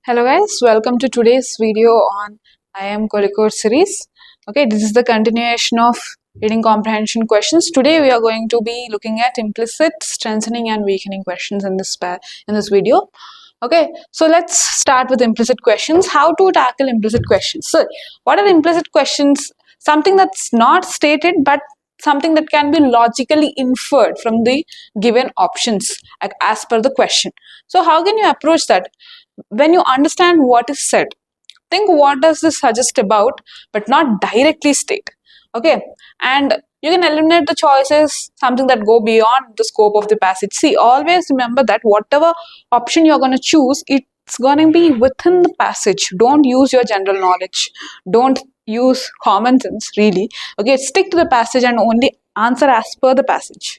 Hello guys, welcome to today's video on IIM Kozhikode series. Okay, this is the continuation of reading comprehension questions. Today we are going to be looking at implicit, strengthening and weakening questions in this video. Okay, so let's start with implicit questions. How to tackle implicit questions? So, what are implicit questions? Something that's not stated but something that can be logically inferred from the given options as per the question. So how can you approach that? When you understand what is said, think what does this suggest about, but not directly state. Okay, and you can eliminate the choices, something that go beyond the scope of the passage. See, always remember that whatever option you're going to choose, it's going to be within the passage. Don't use your general knowledge. Don't use common sense, really. Okay, stick to the passage and only answer as per the passage.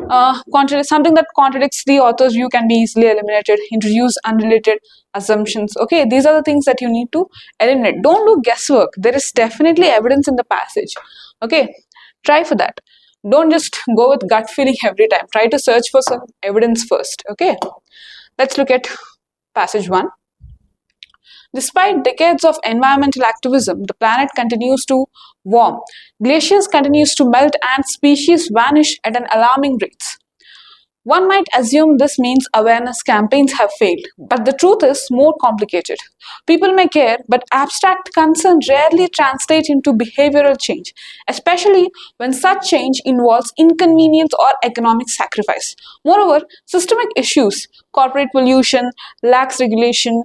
Something that contradicts the author's view can be easily eliminated. Introduce unrelated assumptions. Okay, these are the things that you need to eliminate. Don't do guesswork. There is definitely evidence in the passage. Okay, try for that. Don't just go with gut feeling every time. Try to search for some evidence first. Okay, let's look at passage 1. Despite decades of environmental activism, the planet continues to warm. Glaciers continues to melt and species vanish at an alarming rate. One might assume this means awareness campaigns have failed, but the truth is more complicated. People may care, but abstract concern rarely translate into behavioral change, especially when such change involves inconvenience or economic sacrifice. Moreover, systemic issues, corporate pollution, lax regulation,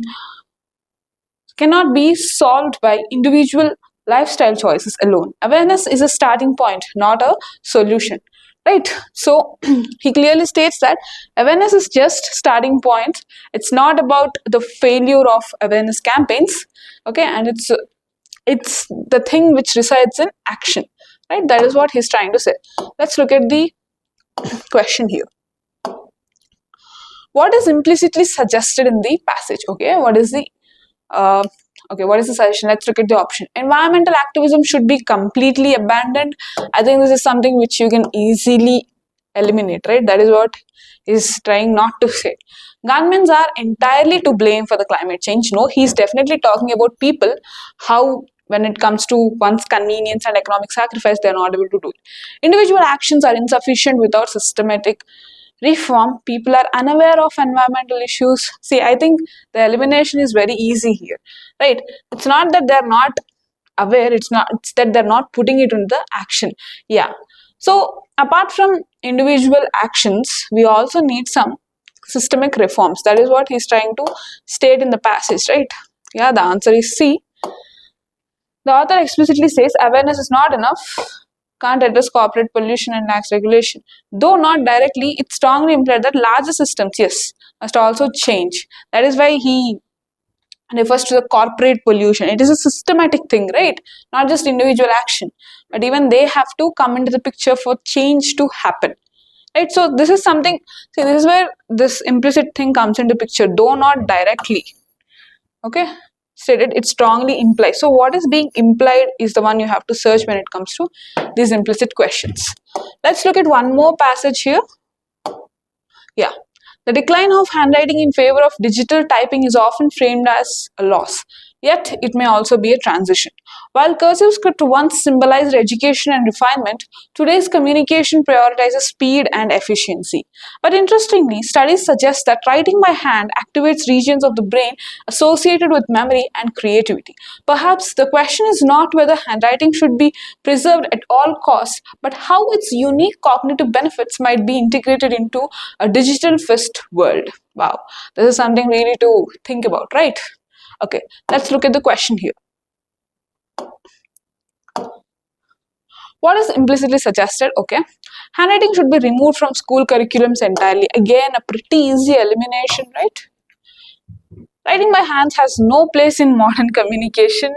cannot be solved by individual lifestyle choices alone. Awareness is a starting point, not a solution. Right? So he clearly states that awareness is just starting point. It's not about the failure of awareness campaigns. Okay, and it's the thing which resides in action. Right? That is what he's trying to say. Let's look at the question here. What is implicitly suggested in the passage? Okay, what is the what is the suggestion? Let's look at the option. Environmental activism should be completely abandoned. I think this is something which you can easily eliminate, right? That is what he's trying not to say. Governments are entirely to blame for the climate change. No, he's definitely talking about people, how when it comes to one's convenience and economic sacrifice, they are not able to do it. Individual actions are insufficient without systematic reform. People are unaware of environmental issues. See, I think the elimination is very easy here, right? It's not that they're not aware, it's that they're not putting it into the action. Yeah, so apart from individual actions, we also need some systemic reforms. That is what he's trying to state in the passage, right? Yeah, the answer is C. The author explicitly says awareness is not enough, can't address corporate pollution and lax regulation. Though not directly, it strongly implies that larger systems, yes, must also change. That is why he refers to the corporate pollution. It is a systematic thing, right? Not just individual action, but even they have to come into the picture for change to happen. Right? So this is something, see, this is where this implicit thing comes into picture, though not directly. Okay? Stated, it strongly implies. So what is being implied is the one you have to search when it comes to these implicit questions. Let's look at one more passage here. Yeah. The decline of handwriting in favor of digital typing is often framed as a loss. Yet, it may also be a transition. While cursive script once symbolized education and refinement, today's communication prioritizes speed and efficiency. But interestingly, studies suggest that writing by hand activates regions of the brain associated with memory and creativity. Perhaps the question is not whether handwriting should be preserved at all costs, but how its unique cognitive benefits might be integrated into a digital-first world. Wow, this is something really to think about, right? Okay, let's look at the question here. What is implicitly suggested? Okay, handwriting should be removed from school curriculums entirely. Again, a pretty easy elimination, right? Writing by hands has no place in modern communication.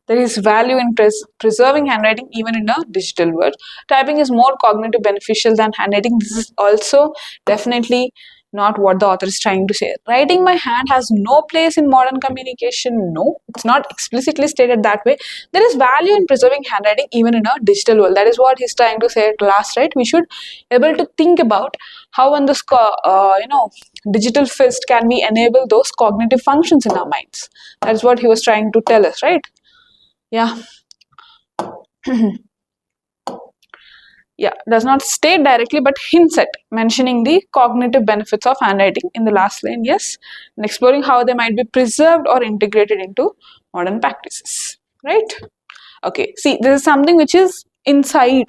There is value in preserving handwriting even in a digital world. Typing is more cognitive beneficial than handwriting. This is also definitely not what the author is trying to say. Writing by hand has no place in modern communication. No, it's not explicitly stated that way. There is value in preserving handwriting even in a digital world. That is what he's trying to say at last, right? We should able to think about how on this digital fist can we enable those cognitive functions in our minds. That is what he was trying to tell us, right? Yeah. Yeah, does not state directly but hints at mentioning the cognitive benefits of handwriting in the last line, yes, and exploring how they might be preserved or integrated into modern practices, right? Okay, see, this is something which is inside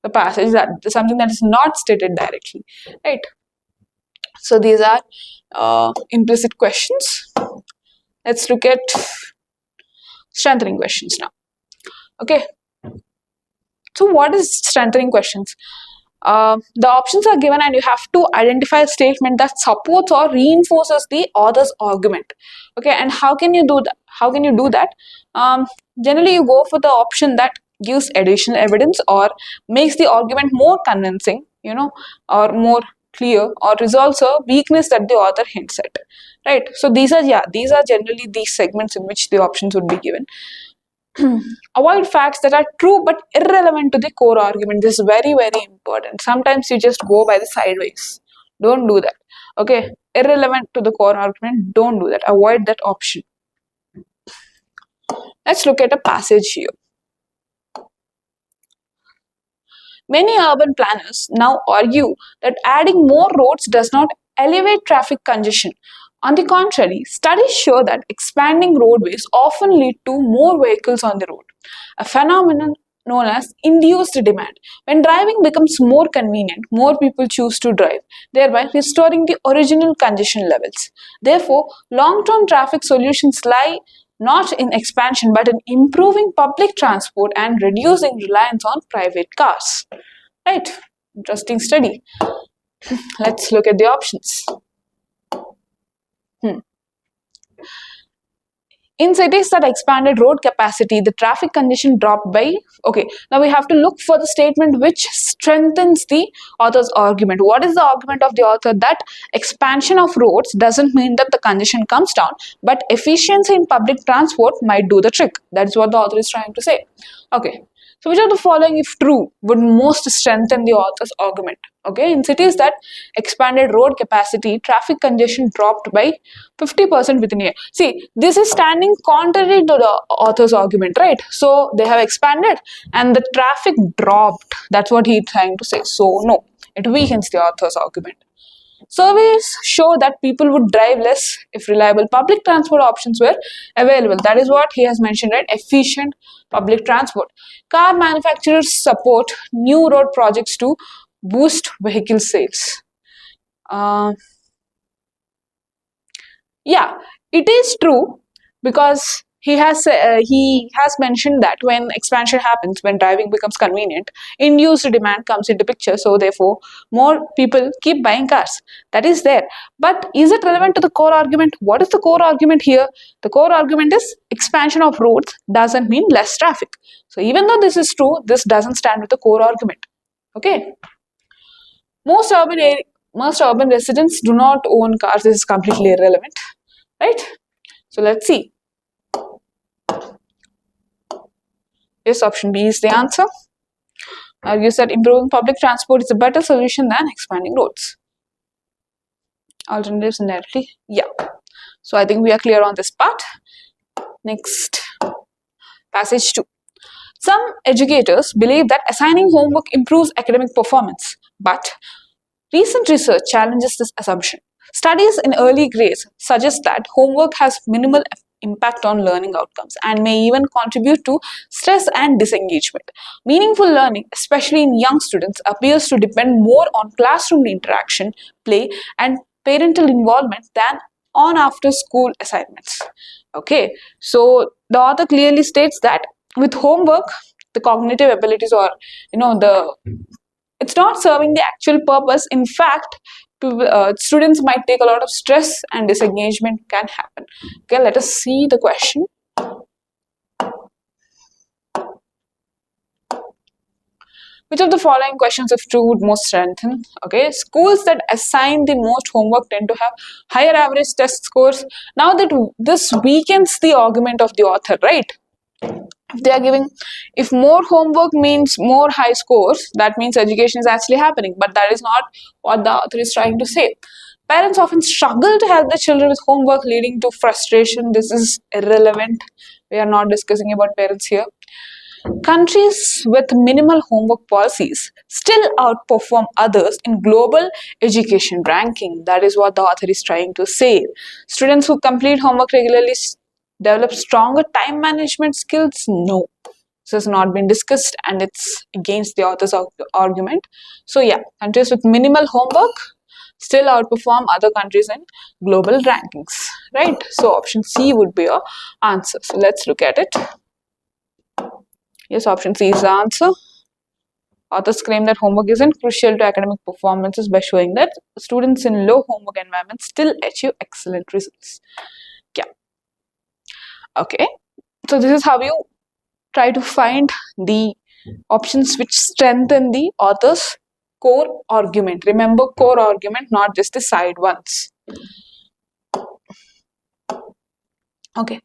the passage, that is something that is not stated directly, right? So these are implicit questions. Let's look at strengthening questions now. Okay. So what is strengthening questions? The options are given and you have to identify a statement that supports or reinforces the author's argument. Okay, and how can you do that? How can you do that? Generally, you go for the option that gives additional evidence or makes the argument more convincing, or more clear, or resolves a weakness that the author hints at. Right. So these are generally these segments in which the options would be given. Avoid facts that are true but irrelevant to the core argument. This is very, very important. Sometimes you just go by the sideways. Don't do that. Okay, irrelevant to the core argument, don't do that. Avoid that option. Let's look at a passage here. Many urban planners now argue that adding more roads does not elevate traffic congestion. On the contrary, studies show that expanding roadways often lead to more vehicles on the road, a phenomenon known as induced demand. When driving becomes more convenient, more people choose to drive, thereby restoring the original congestion levels. Therefore, long-term traffic solutions lie not in expansion but in improving public transport and reducing reliance on private cars. Right? Interesting study. Let's look at the options. In cities that expanded road capacity, the traffic congestion dropped by, okay, now we have to look for the statement which strengthens the author's argument. What is the argument of the author? That expansion of roads doesn't mean that the congestion comes down, but efficiency in public transport might do the trick. That's what the author is trying to say. Okay. So which of the following, if true, would most strengthen the author's argument? Okay, in cities that expanded road capacity, traffic congestion dropped by 50% within a year. See, this is standing contrary to the author's argument, right? So they have expanded and the traffic dropped. That's what he's trying to say. So no, it weakens the author's argument. Surveys show that people would drive less if reliable public transport options were available. That is what he has mentioned, right? Efficient public transport. Car manufacturers support new road projects to boost vehicle sales. Yeah, it is true because he has mentioned that when expansion happens, when driving becomes convenient, induced demand comes into picture. So therefore, more people keep buying cars. That is there. But is it relevant to the core argument? What is the core argument here? The core argument is expansion of roads doesn't mean less traffic. So even though this is true, this doesn't stand with the core argument. Okay. Most urban residents do not own cars. This is completely irrelevant, right? So let's see. Yes, option B is the answer. Argues that improving public transport is a better solution than expanding roads. Alternatives indirectly, yeah. So I think we are clear on this part. Next, passage 2. Some educators believe that assigning homework improves academic performance, but recent research challenges this assumption. Studies in early grades suggest that homework has minimal impact on learning outcomes and may even contribute to stress and disengagement. Meaningful learning, especially in young students, appears to depend more on classroom interaction, play, and parental involvement than on after-school assignments. Okay, so the author clearly states that with homework, the cognitive abilities or it's not serving the actual purpose. In fact, students might take a lot of stress and disengagement can happen. Okay, let us see the question. Which of the following questions, if true, would most strengthen? Okay, schools that assign the most homework tend to have higher average test scores. Now that this weakens the argument of the author, right? If they are giving, if more homework means more high scores, that means education is actually happening. But that is not what the author is trying to say. Parents often struggle to help their children with homework, leading to frustration. This is irrelevant. We are not discussing about parents here. Countries with minimal homework policies still outperform others in global education ranking. That is what the author is trying to say. Students who complete homework regularly develop stronger time management skills? No. This has not been discussed and it's against the author's argument. So yeah, countries with minimal homework still outperform other countries in global rankings, right? So option C would be your answer. So let's look at it. Yes, option C is the answer. Authors claim that homework isn't crucial to academic performances by showing that students in low homework environments still achieve excellent results. Yeah. Okay. So this is how you try to find the options which strengthen the author's core argument. Remember, core argument, not just the side ones. Okay,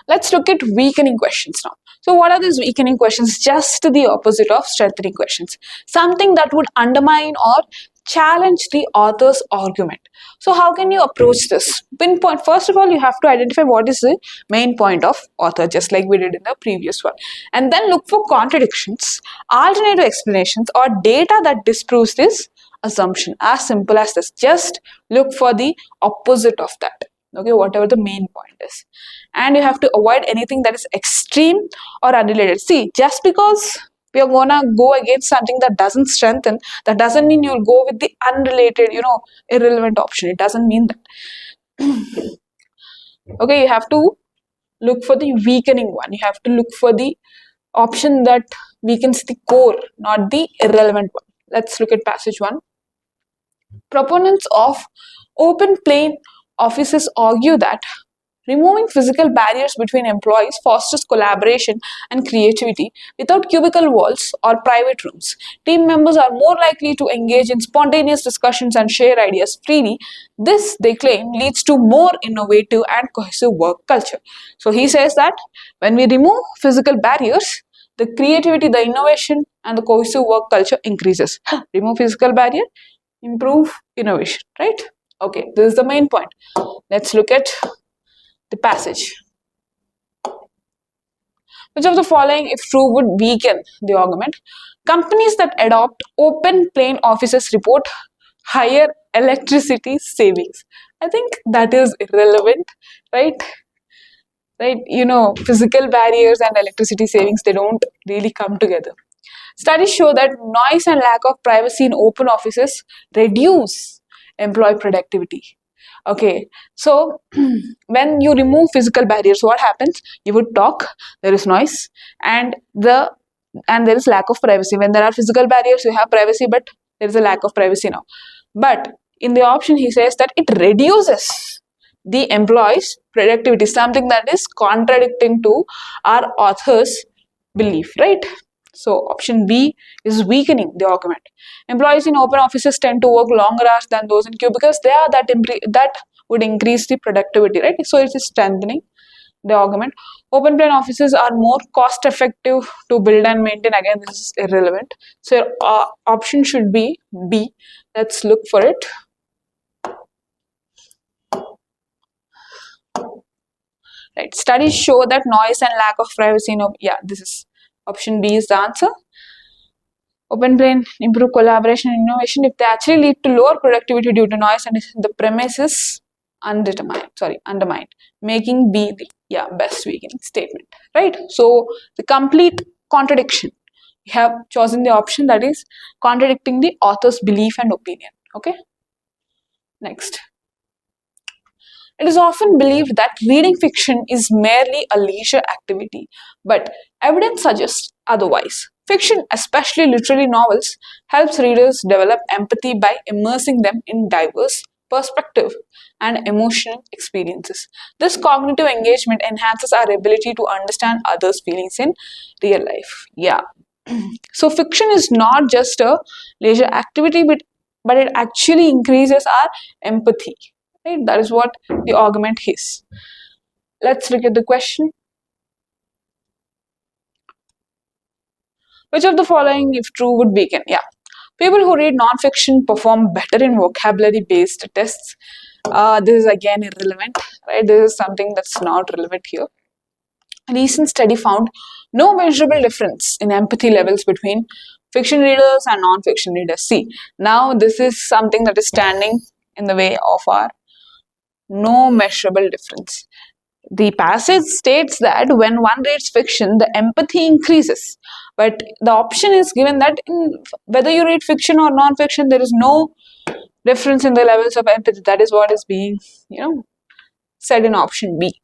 let's look at weakening questions now. So what are these weakening questions? Just the opposite of strengthening questions. Something that would undermine or challenge the author's argument. So how can you approach this? Pinpoint. First of all, you have to identify what is the main point of author, just like we did in the previous one. And then look for contradictions, alternative explanations, or data that disproves this assumption. As simple as this. Just look for the opposite of that. Okay, whatever the main point is. And you have to avoid anything that is extreme or unrelated. See, just because we are gonna go against something that doesn't strengthen, that doesn't mean you'll go with the unrelated, irrelevant option. It doesn't mean that. Okay, you have to look for the weakening one. You have to look for the option that weakens the core, not the irrelevant one. Let's look at passage 1. Proponents of open plane offices argue that removing physical barriers between employees fosters collaboration and creativity. Without cubicle walls or private rooms, team members are more likely to engage in spontaneous discussions and share ideas freely. This, they claim, leads to more innovative and cohesive work culture. So he says that when we remove physical barriers, the creativity, the innovation, and the cohesive work culture increases. Remove physical barrier, improve innovation, right? Okay, this is the main point. Let's look at the passage. Which of the following, if true, would weaken the argument? Companies that adopt open plane offices report higher electricity savings. I think that is irrelevant, right? Right? Physical barriers and electricity savings, they don't really come together. Studies show that noise and lack of privacy in open offices reduce employee productivity. Okay, so when you remove physical barriers, what happens? You would talk, there is noise, and there is lack of privacy. When there are physical barriers, you have privacy, but there is a lack of privacy now. But in the option, he says that it reduces the employees' productivity, something that is contradicting to our author's belief, right? So option B is weakening the argument. Employees in open offices tend to work longer hours than those in cubicles. They are that would increase the productivity, right? So it is strengthening the argument. Open plan offices are more cost effective to build and maintain. Again, this is irrelevant. So your option should be B. Let's look for it. Right. Studies show that noise and lack of privacy. This is option B is the answer. Open plane improve collaboration and innovation if they actually lead to lower productivity due to noise and the premise is undermined, making B the best weakening statement, right? So the complete contradiction. You have chosen the option that is contradicting the author's belief and opinion. Okay. Next. It is often believed that reading fiction is merely a leisure activity, but evidence suggests otherwise. Fiction, especially literary novels, helps readers develop empathy by immersing them in diverse perspectives and emotional experiences. This cognitive engagement enhances our ability to understand others' feelings in real life. Yeah, So fiction is not just a leisure activity, but it actually increases our empathy. Right? That is what the argument is. Let's look at the question. Which of the following, if true, would weaken? Yeah. People who read non-fiction perform better in vocabulary-based tests. This is again irrelevant, right? This is something that's not relevant here. A recent study found no measurable difference in empathy levels between fiction readers and non-fiction readers. See, now this is something that is standing in the way of our no measurable difference. The passage states that when one reads fiction, the empathy increases. But the option is given that whether you read fiction or non-fiction, there is no difference in the levels of empathy. That is what is being, said in option B.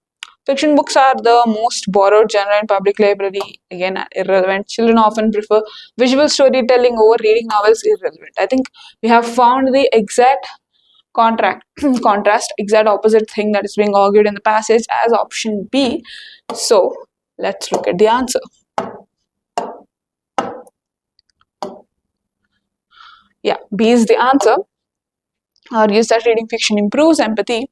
Fiction books are the most borrowed genre in public library. Again, irrelevant. Children often prefer visual storytelling over reading novels. Irrelevant. I think we have found the exact contrast, exact opposite thing that is being argued in the passage as option B. So let's look at the answer. Yeah, B is the answer. Argues that reading fiction improves empathy.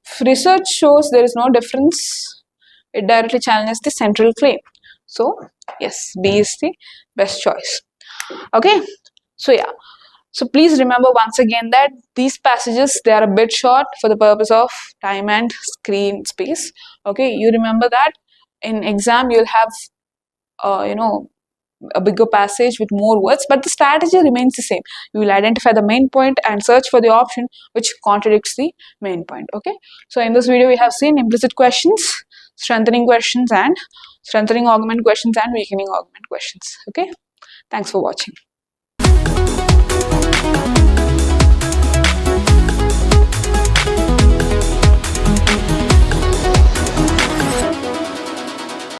If research shows there is no difference, it directly challenges the central claim. So yes, B is the best choice. Okay, so yeah. So please remember once again that these passages, they are a bit short for the purpose of time and screen space. Okay, you remember that in exam you'll have, a bigger passage with more words, but the strategy remains the same. You will identify the main point and search for the option which contradicts the main point. Okay, so in this video we have seen implicit questions, strengthening questions, and strengthening augment questions and weakening augment questions. Okay, thanks for watching.